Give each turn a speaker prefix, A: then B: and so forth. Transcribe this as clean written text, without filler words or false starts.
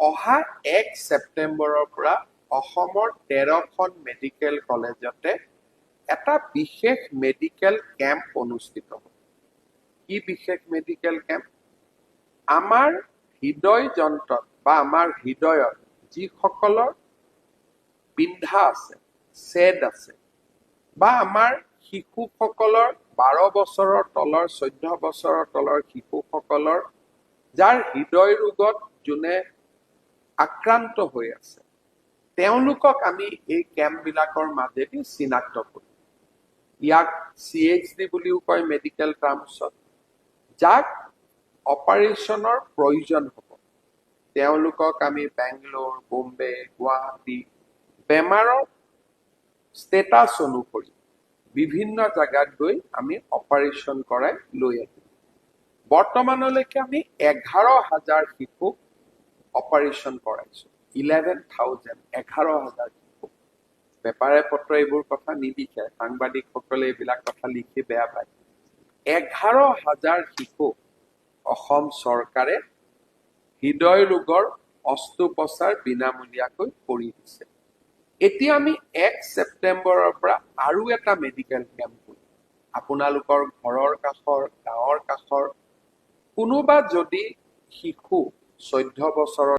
A: অহা 1 ছেপ্টেম্বৰৰ পৰা অসমৰ 13খন মেডিকেল কলেজতে এটা বিশেষ মেডিকেল কেম্প অনুষ্ঠিত হ'ব। কি বিশেষ মেডিকেল কেম্প? আমাৰ হৃদয় যন্ত্ৰত বা আমাৰ হৃদয়ত যিসকলৰ বিন্ধা আছে, ছেদ আছে, বা আমাৰ শিশুসকলৰ 12 বছৰৰ তলৰ 14 বছৰৰ তলৰ শিশুসকলৰ যাৰ হৃদয় ৰোগত যোনে আক্ৰান্ত হৈ আছে, তেওঁলোকক আমি এই কেম্পবিলাকৰ মাজেদি চিনাক্ত কৰিম। ইয়াক CHD বুলিও কয় মেডিকেল টাৰ্মছত। যাক অপাৰেশ্যনৰ প্ৰয়োজন হ'ব, তেওঁলোকক আমি বেংগলোৰ, বোম্বে, গুৱাহাটী বেমাৰৰ ষ্টেটাছ অনুসৰি বিভিন্ন জাগাত গৈ আমি অপাৰেশ্যন কৰাই লৈ আহিম। বৰ্তমানলৈকে আমি 11,000 শিশুক অপাৰেশ্যন কৰাইছো। 11,000 শিশু। পেপাৰে পত্ৰ এইবোৰ কথা নিলিখে, সাংবাদিকসকলে এইবিলাক কথা লিখি বেয়া পায়। 11,000 শিশু অসম চৰকাৰে হৃদয় ৰোগৰ অস্ত্ৰোপচাৰ বিনামূলীয়াকৈ কৰি দিছে। এতিয়া আমি 1 ছেপ্টেম্বৰৰ পৰা আৰু এটা মেডিকেল কেম্প কৰিম। আপোনালোকৰ ঘৰৰ কাষৰ, গাঁৱৰ কাষৰ কোনোবা যদি শিশু 14 বছৰৰ